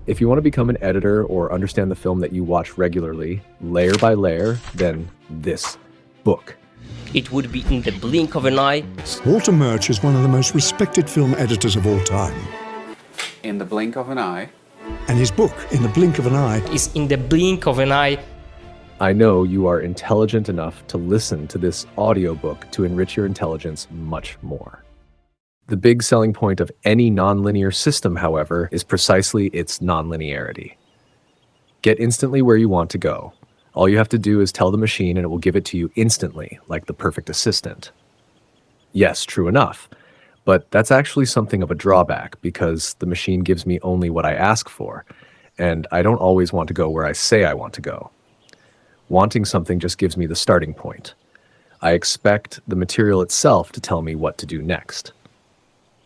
If you want to become an editor or understand the film that you watch regularly, layer by layer, then this book. It would be in the blink of an eye. Walter Murch is one of the most respected film editors of all time. In the blink of an eye. And his book, In the Blink of an Eye, Is in the blink of an eye. I know you are intelligent enough to listen to this audiobook to enrich your intelligence much more. The big selling point of any nonlinear system, however, is precisely its nonlinearity. Get instantly where you want to go. All you have to do is tell the machine and it will give it to you instantly, like the perfect assistant. Yes, true enough. But that's actually something of a drawback because the machine gives me only what I ask for, and I don't always want to go where I say I want to go. Wanting something just gives me the starting point. I expect the material itself to tell me what to do next.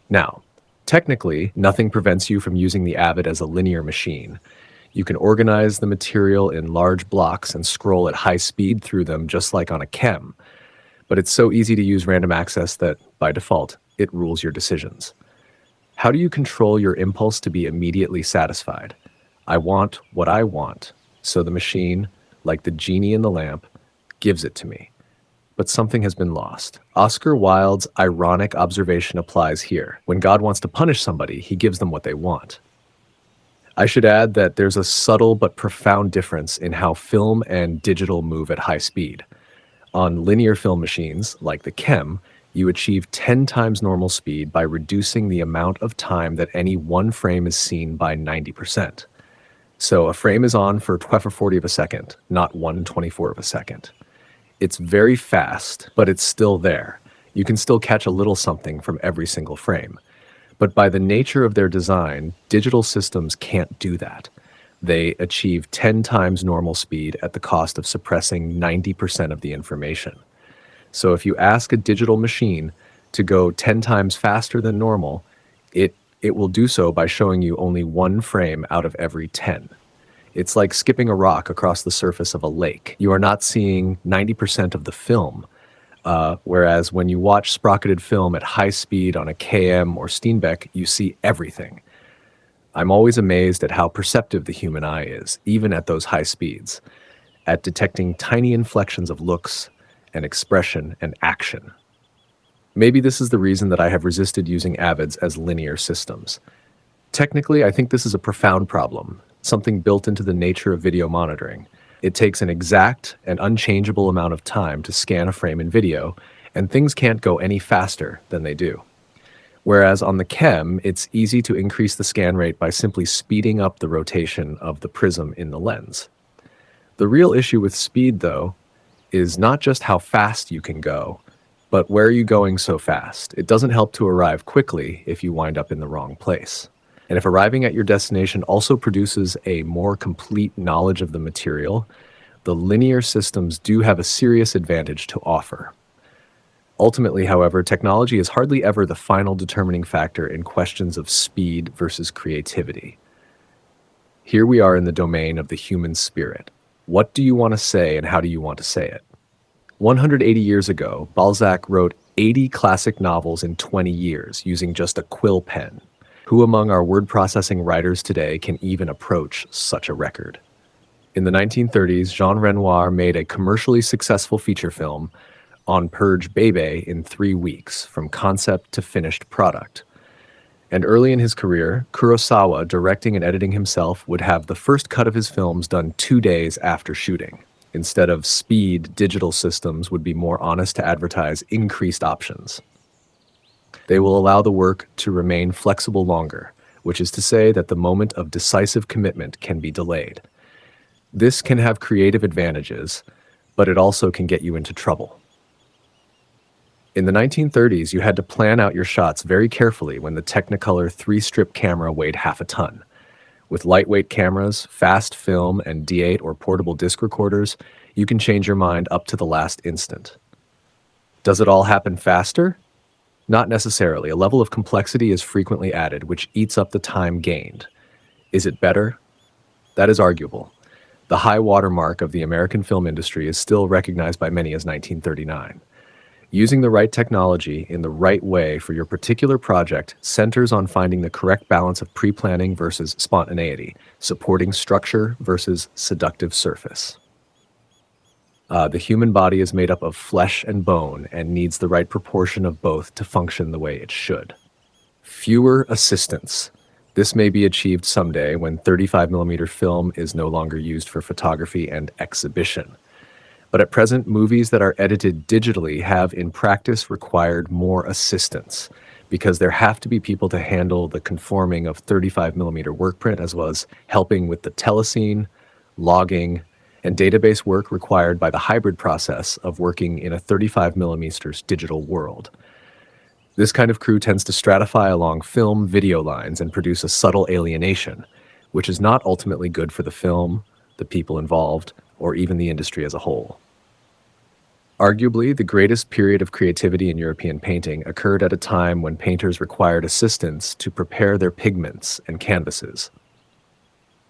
Now, technically, nothing prevents you from using the Avid as a linear machine. You can organize the material in large blocks and scroll at high speed through them just like on a chem. But it's so easy to use random access that, by default, it rules your decisions. How do you control your impulse to be immediately satisfied? I want what I want, so the machine, like the genie in the lamp, gives it to me. But something has been lost. Oscar Wilde's ironic observation applies here. When God wants to punish somebody, he gives them what they want. I should add that there's a subtle but profound difference in how film and digital move at high speed. On linear film machines, like the chem, you achieve 10 times normal speed by reducing the amount of time that any one frame is seen by 90%. So a frame is on for 12/40 of a second, not 1/24 of a second. It's very fast, but it's still there. You can still catch a little something from every single frame. But by the nature of their design, digital systems can't do that. They achieve 10 times normal speed at the cost of suppressing 90% of the information. So if you ask a digital machine to go 10 times faster than normal, it will do so by showing you only one frame out of every 10. It's like skipping a rock across the surface of a lake. You are not seeing 90% of the film, whereas when you watch sprocketed film at high speed on a KM or Steenbeck, you see everything. I'm always amazed at how perceptive the human eye is, even at those high speeds, at detecting tiny inflections of looks and expression and action. Maybe this is the reason that I have resisted using Avids as linear systems. Technically, I think this is a profound problem, something built into the nature of video monitoring. It takes an exact and unchangeable amount of time to scan a frame in video, and things can't go any faster than they do. Whereas on the chem, it's easy to increase the scan rate by simply speeding up the rotation of the prism in the lens. The real issue with speed, though, is not just how fast you can go, but where are you going so fast? It doesn't help to arrive quickly if you wind up in the wrong place. And if arriving at your destination also produces a more complete knowledge of the material, the linear systems do have a serious advantage to offer. Ultimately, however, technology is hardly ever the final determining factor in questions of speed versus creativity. Here we are in the domain of the human spirit. What do you want to say and how do you want to say it? 180 years ago, Balzac wrote 80 classic novels in 20 years using just a quill pen. Who among our word processing writers today can even approach such a record? In the 1930s, Jean Renoir made a commercially successful feature film on Purge Bebe in 3 weeks, from concept to finished product. And early in his career, Kurosawa, directing and editing himself, would have the first cut of his films done 2 days after shooting. Instead of speed, digital systems would be more honest to advertise increased options. They will allow the work to remain flexible longer, which is to say that the moment of decisive commitment can be delayed. This can have creative advantages, but it also can get you into trouble. In the 1930s, you had to plan out your shots very carefully when the Technicolor 3-strip camera weighed half a ton. With lightweight cameras, fast film, and D8 or portable disc recorders, you can change your mind up to the last instant. Does it all happen faster? Not necessarily. A level of complexity is frequently added, which eats up the time gained. Is it better? That is arguable. The high watermark of the American film industry is still recognized by many as 1939. Using the right technology in the right way for your particular project centers on finding the correct balance of pre-planning versus spontaneity, supporting structure versus seductive surface. The human body is made up of flesh and bone and needs the right proportion of both to function the way it should. Fewer assistants. This may be achieved someday when 35mm film is no longer used for photography and exhibition. But at present, movies that are edited digitally have in practice required more assistance because there have to be people to handle the conforming of 35mm work print as well as helping with the telescene, logging, and database work required by the hybrid process of working in a 35mm digital world. This kind of crew tends to stratify along film video lines and produce a subtle alienation, which is not ultimately good for the film, the people involved, or even the industry as a whole. Arguably, the greatest period of creativity in European painting occurred at a time when painters required assistance to prepare their pigments and canvases.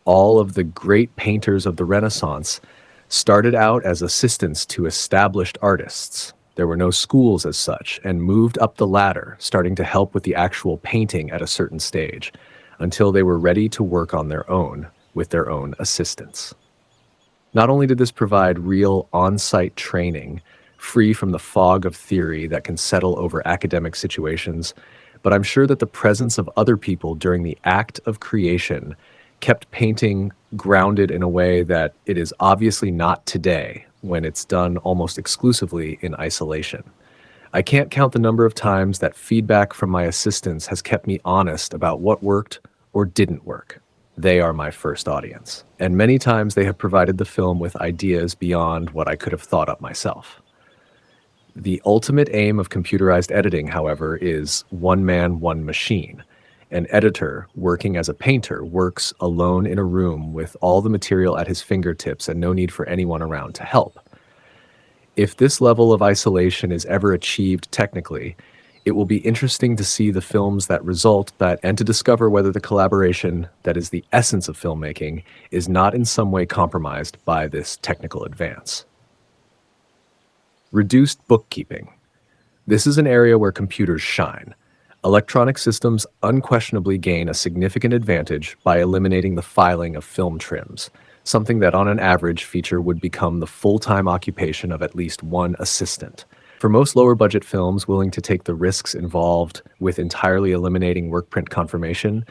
All of the great painters of the Renaissance started out as assistants to established artists. There were no schools as such, and moved up the ladder, starting to help with the actual painting at a certain stage, until they were ready to work on their own, with their own assistants. Not only did this provide real on-site training, free from the fog of theory that can settle over academic situations, but I'm sure that the presence of other people during the act of creation kept painting grounded in a way that it is obviously not today, when it's done almost exclusively in isolation. I can't count the number of times that feedback from my assistants has kept me honest about what worked or didn't work. They are my first audience. And many times they have provided the film with ideas beyond what I could have thought up myself. The ultimate aim of computerized editing, however, is one man, one machine. An editor, working as a painter, works alone in a room with all the material at his fingertips and no need for anyone around to help. If this level of isolation is ever achieved technically, it will be interesting to see the films that result and to discover whether the collaboration that is the essence of filmmaking is not in some way compromised by this technical advance. Reduced bookkeeping. This is an area where computers shine. Electronic systems unquestionably gain a significant advantage by eliminating the filing of film trims, something that on an average feature would become the full-time occupation of at least one assistant. For most lower-budget films willing to take the risks involved with entirely eliminating work print confirmation,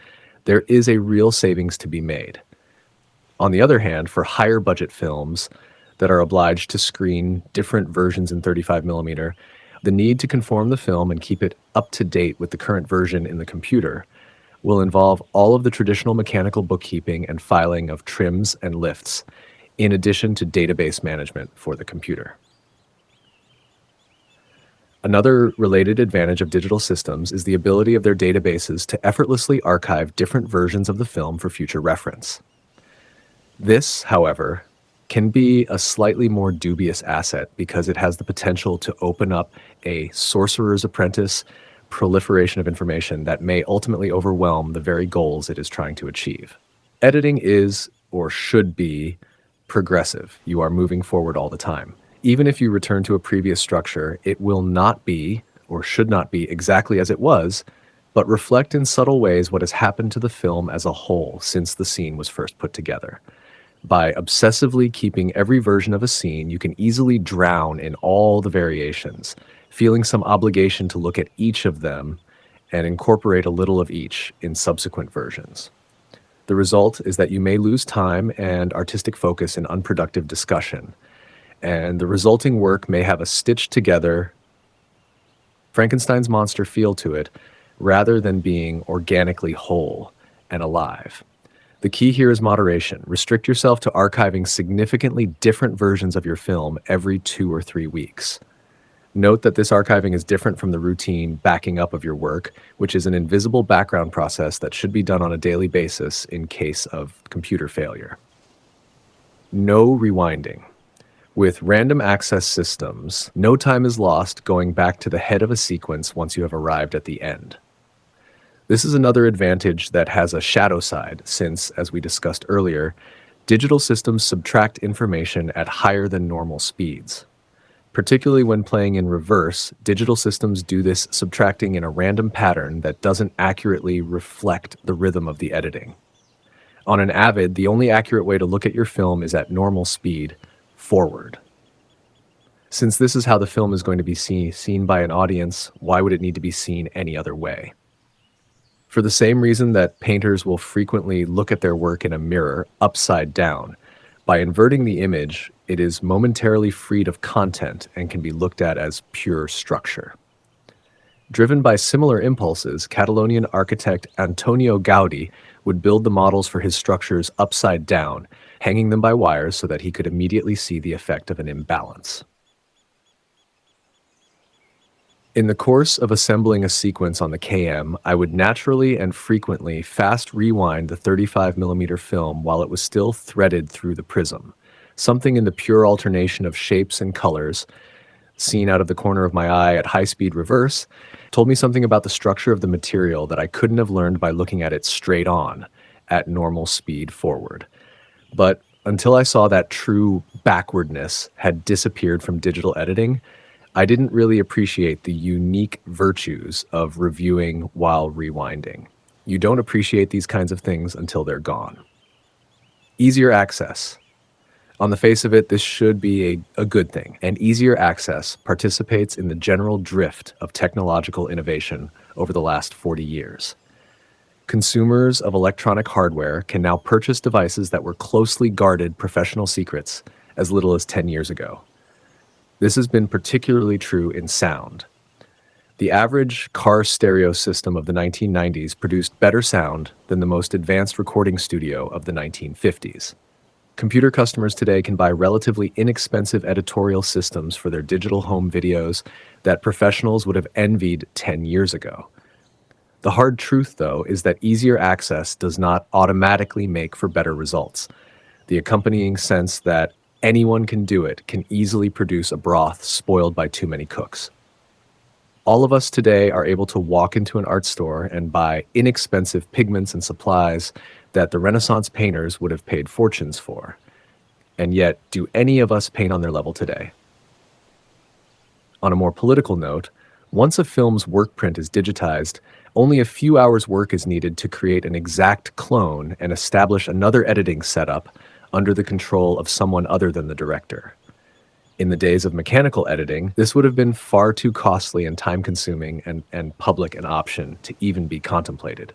there is a real savings to be made. On the other hand, for higher-budget films that are obliged to screen different versions in 35mm, the need to conform the film and keep it up to date with the current version in the computer will involve all of the traditional mechanical bookkeeping and filing of trims and lifts, in addition to database management for the computer. Another related advantage of digital systems is the ability of their databases to effortlessly archive different versions of the film for future reference. This, however, can be a slightly more dubious asset because it has the potential to open up a sorcerer's apprentice proliferation of information that may ultimately overwhelm the very goals it is trying to achieve. Editing is, or should be, progressive. You are moving forward all the time. Even if you return to a previous structure, it will not be, or should not be, exactly as it was, but reflect in subtle ways what has happened to the film as a whole since the scene was first put together. By obsessively keeping every version of a scene, you can easily drown in all the variations, feeling some obligation to look at each of them and incorporate a little of each in subsequent versions. The result is that you may lose time and artistic focus in unproductive discussion, and the resulting work may have a stitched together Frankenstein's monster feel to it rather than being organically whole and alive. The key here is moderation. Restrict yourself to archiving significantly different versions of your film every 2 or 3 weeks. Note that this archiving is different from the routine backing up of your work, which is an invisible background process that should be done on a daily basis in case of computer failure. No rewinding. With random access systems, no time is lost going back to the head of a sequence once you have arrived at the end. This is another advantage that has a shadow side since, as we discussed earlier, digital systems subtract information at higher than normal speeds. Particularly when playing in reverse, digital systems do this subtracting in a random pattern that doesn't accurately reflect the rhythm of the editing. On an Avid, the only accurate way to look at your film is at normal speed, forward. Since this is how the film is going to be seen by an audience, why would it need to be seen any other way? For the same reason that painters will frequently look at their work in a mirror upside down, by inverting the image, it is momentarily freed of content and can be looked at as pure structure. Driven by similar impulses, Catalonian architect Antonio Gaudí would build the models for his structures upside down, hanging them by wires so that he could immediately see the effect of an imbalance. In the course of assembling a sequence on the KM, I would naturally and frequently fast rewind the 35mm film while it was still threaded through the prism. Something in the pure alternation of shapes and colors, seen out of the corner of my eye at high-speed reverse, told me something about the structure of the material that I couldn't have learned by looking at it straight on, at normal speed forward. But until I saw that true backwardness had disappeared from digital editing, I didn't really appreciate the unique virtues of reviewing while rewinding. You don't appreciate these kinds of things until they're gone. Easier access. On the face of it, this should be a good thing, and easier access participates in the general drift of technological innovation over the last 40 years. Consumers of electronic hardware can now purchase devices that were closely guarded professional secrets as little as 10 years ago. This has been particularly true in sound. The average car stereo system of the 1990s produced better sound than the most advanced recording studio of the 1950s. Computer customers today can buy relatively inexpensive editorial systems for their digital home videos that professionals would have envied 10 years ago. The hard truth, though, is that easier access does not automatically make for better results. The accompanying sense that anyone can do it can easily produce a broth spoiled by too many cooks. All of us today are able to walk into an art store and buy inexpensive pigments and supplies that the Renaissance painters would have paid fortunes for. And yet, do any of us paint on their level today? On a more political note, once a film's work print is digitized, only a few hours' work is needed to create an exact clone and establish another editing setup under the control of someone other than the director. In the days of mechanical editing, this would have been far too costly and time-consuming and public an option to even be contemplated.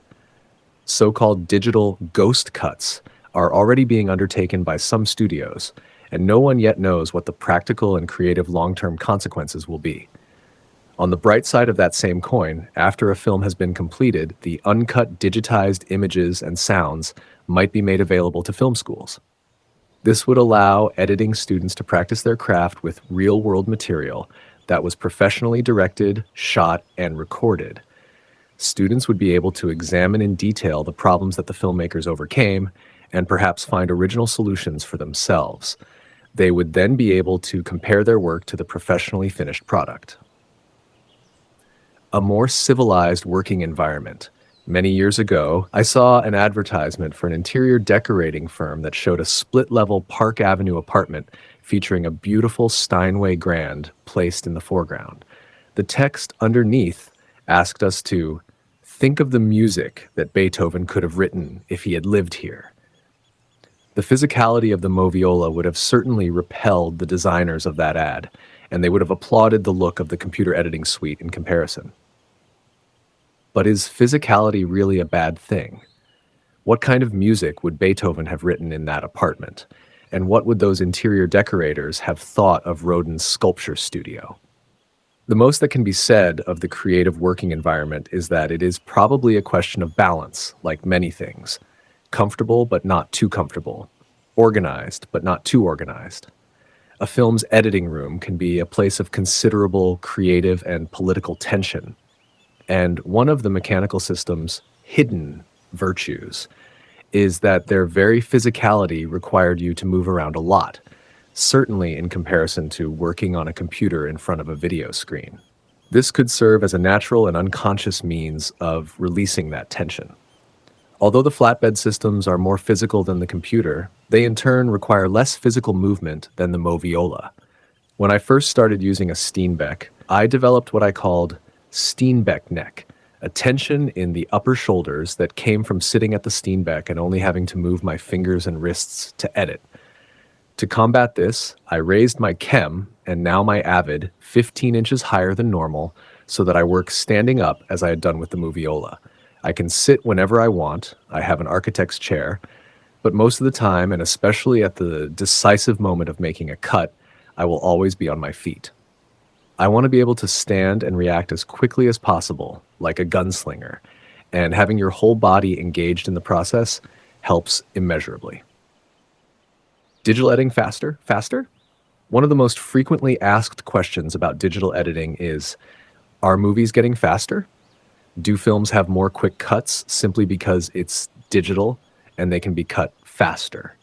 So-called digital ghost cuts are already being undertaken by some studios, and no one yet knows what the practical and creative long-term consequences will be. On the bright side of that same coin, after a film has been completed, the uncut digitized images and sounds might be made available to film schools. This would allow editing students to practice their craft with real-world material that was professionally directed, shot, and recorded. Students would be able to examine in detail the problems that the filmmakers overcame and perhaps find original solutions for themselves. They would then be able to compare their work to the professionally finished product. A more civilized working environment. Many years ago, I saw an advertisement for an interior decorating firm that showed a split-level Park Avenue apartment featuring a beautiful Steinway grand placed in the foreground. The text underneath asked us to think of the music that Beethoven could have written if he had lived here. The physicality of the moviola would have certainly repelled the designers of that ad, and they would have applauded the look of the computer editing suite in comparison. But is physicality really a bad thing? What kind of music would Beethoven have written in that apartment? And what would those interior decorators have thought of Rodin's sculpture studio? The most that can be said of the creative working environment is that it is probably a question of balance, like many things. Comfortable but not too comfortable. Organized but not too organized. A film's editing room can be a place of considerable creative and political tension. And one of the mechanical system's hidden virtues is that their very physicality required you to move around a lot, certainly in comparison to working on a computer in front of a video screen. This could serve as a natural and unconscious means of releasing that tension. Although the flatbed systems are more physical than the computer, they in turn require less physical movement than the moviola. When I first started using a Steenbeck, I developed what I called Steenbeck neck, a tension in the upper shoulders that came from sitting at the Steenbeck and only having to move my fingers and wrists to edit. To combat this, I raised my chem and now my avid 15 inches higher than normal so that I work standing up as I had done with the Moviola. I can sit whenever I want. I have an architect's chair, but most of the time, and especially at the decisive moment of making a cut, I will always be on my feet. I want to be able to stand and react as quickly as possible, like a gunslinger, and having your whole body engaged in the process helps immeasurably. Digital editing faster? Faster? One of the most frequently asked questions about digital editing is, are movies getting faster? Do films have more quick cuts simply because it's digital and they can be cut faster?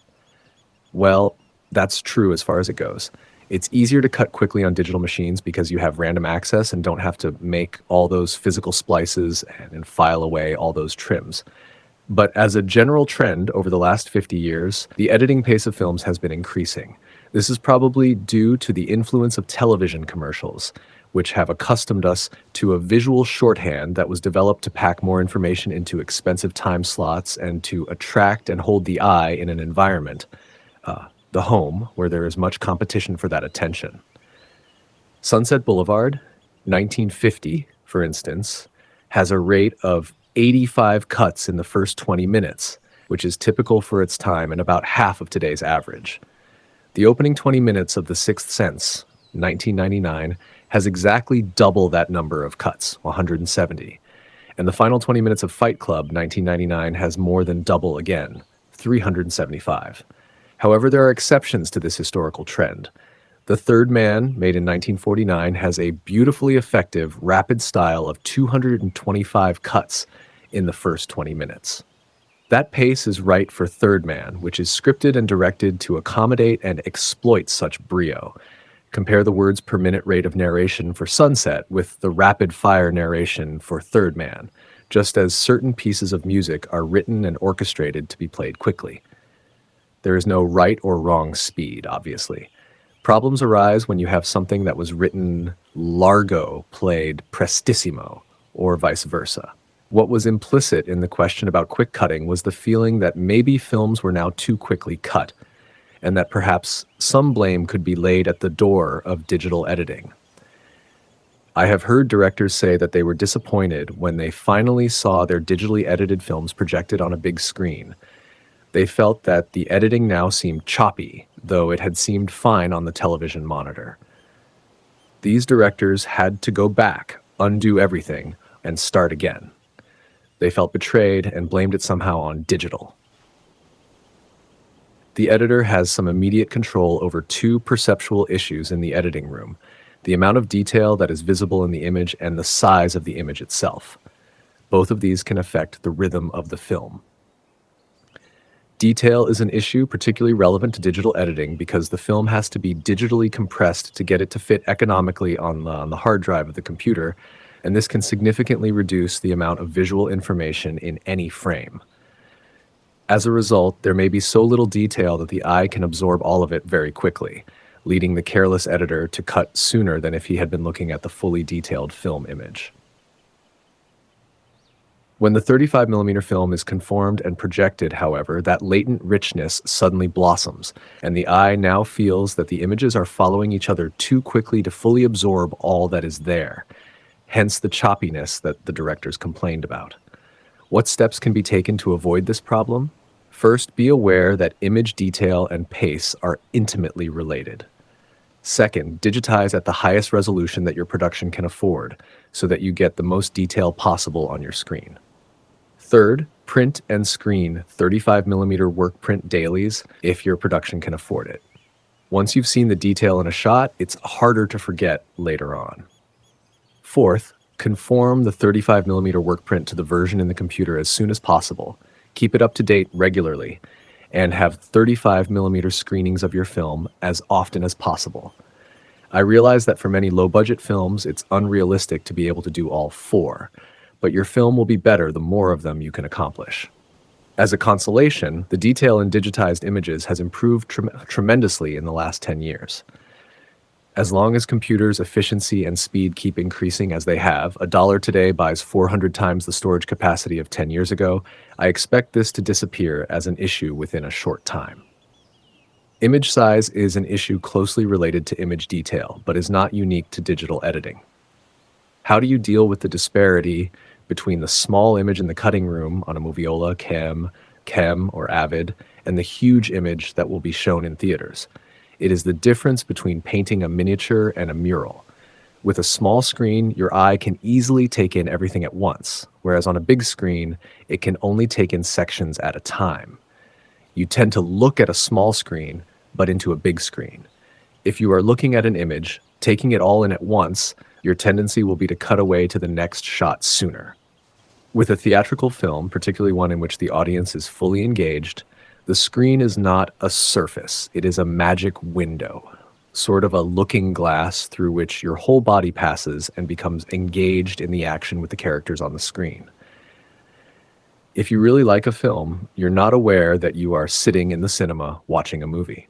Well, that's true as far as it goes. It's easier to cut quickly on digital machines because you have random access and don't have to make all those physical splices and file away all those trims. But as a general trend over the last 50 years, the editing pace of films has been increasing. This is probably due to the influence of television commercials, which have accustomed us to a visual shorthand that was developed to pack more information into expensive time slots and to attract and hold the eye in an environment, the home, where there is much competition for that attention. Sunset Boulevard, 1950, for instance, has a rate of 85 cuts in the first 20 minutes, which is typical for its time and about half of today's average. The opening 20 minutes of The Sixth Sense, 1999, has exactly double that number of cuts, 170. And the final 20 minutes of Fight Club, 1999, has more than double again, 375. However, there are exceptions to this historical trend. The Third Man, made in 1949, has a beautifully effective, rapid style of 225 cuts in the first 20 minutes. That pace is right for Third Man, which is scripted and directed to accommodate and exploit such brio. Compare the words per minute rate of narration for Sunset with the rapid-fire narration for Third Man, just as certain pieces of music are written and orchestrated to be played quickly. There is no right or wrong speed, obviously. Problems arise when you have something that was written largo played prestissimo, or vice versa. What was implicit in the question about quick cutting was the feeling that maybe films were now too quickly cut, and that perhaps some blame could be laid at the door of digital editing. I have heard directors say that they were disappointed when they finally saw their digitally edited films projected on a big screen. They felt that the editing now seemed choppy, though it had seemed fine on the television monitor. These directors had to go back, undo everything, and start again. They felt betrayed and blamed it somehow on digital. The editor has some immediate control over two perceptual issues in the editing room: the amount of detail that is visible in the image and the size of the image itself. Both of these can affect the rhythm of the film. Detail is an issue particularly relevant to digital editing because the film has to be digitally compressed to get it to fit economically on the hard drive of the computer, and this can significantly reduce the amount of visual information in any frame. As a result, there may be so little detail that the eye can absorb all of it very quickly, leading the careless editor to cut sooner than if he had been looking at the fully detailed film image. When the 35mm film is conformed and projected, however, that latent richness suddenly blossoms, and the eye now feels that the images are following each other too quickly to fully absorb all that is there, hence the choppiness that the directors complained about. What steps can be taken to avoid this problem? First, be aware that image detail and pace are intimately related. Second, digitize at the highest resolution that your production can afford, so that you get the most detail possible on your screen. Third, print and screen 35mm work print dailies if your production can afford it. Once you've seen the detail in a shot, it's harder to forget later on. Fourth, conform the 35mm work print to the version in the computer as soon as possible. Keep it up to date regularly, and have 35mm screenings of your film as often as possible. I realize that for many low-budget films, it's unrealistic to be able to do all four, but your film will be better the more of them you can accomplish. As a consolation, the detail in digitized images has improved tremendously in the last 10 years. As long as computers' efficiency and speed keep increasing as they have, a dollar today buys 400 times the storage capacity of 10 years ago, I expect this to disappear as an issue within a short time. Image size is an issue closely related to image detail, but is not unique to digital editing. How do you deal with the disparity between the small image in the cutting room on a Moviola, Chem, or Avid, and the huge image that will be shown in theaters? It is the difference between painting a miniature and a mural. With a small screen, your eye can easily take in everything at once, whereas on a big screen, it can only take in sections at a time. You tend to look at a small screen, but into a big screen. If you are looking at an image, taking it all in at once, your tendency will be to cut away to the next shot sooner. With a theatrical film, particularly one in which the audience is fully engaged, the screen is not a surface, it is a magic window, sort of a looking glass through which your whole body passes and becomes engaged in the action with the characters on the screen. If you really like a film, you're not aware that you are sitting in the cinema watching a movie.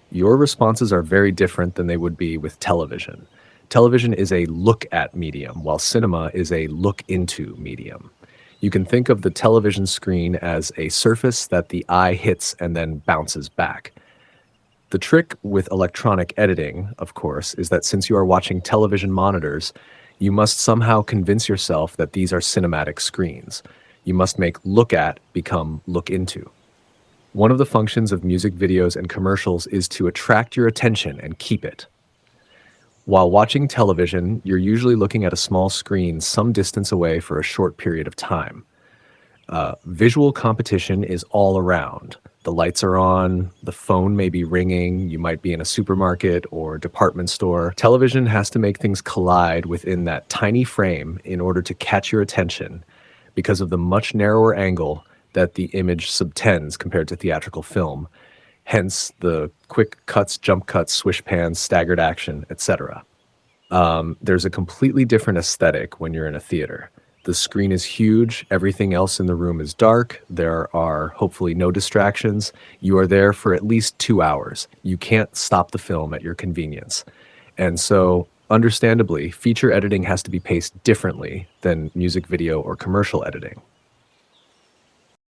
Your responses are very different than they would be with television. Television is a look-at medium, while cinema is a look-into medium. You can think of the television screen as a surface that the eye hits and then bounces back. The trick with electronic editing, of course, is that since you are watching television monitors, you must somehow convince yourself that these are cinematic screens. You must make look at become look into. One of the functions of music videos and commercials is to attract your attention and keep it. While watching television, you're usually looking at a small screen some distance away for a short period of time. Visual competition is all around. The lights are on, the phone may be ringing, you might be in a supermarket or department store. Television has to make things collide within that tiny frame in order to catch your attention because of the much narrower angle that the image subtends compared to theatrical film. Hence the quick cuts, jump cuts, swish pans, staggered action, etc. There's a completely different aesthetic when you're in a theater. The screen is huge, everything else in the room is dark, there are hopefully no distractions. You are there for at least 2 hours. You can't stop the film at your convenience. And so, understandably, feature editing has to be paced differently than music video or commercial editing.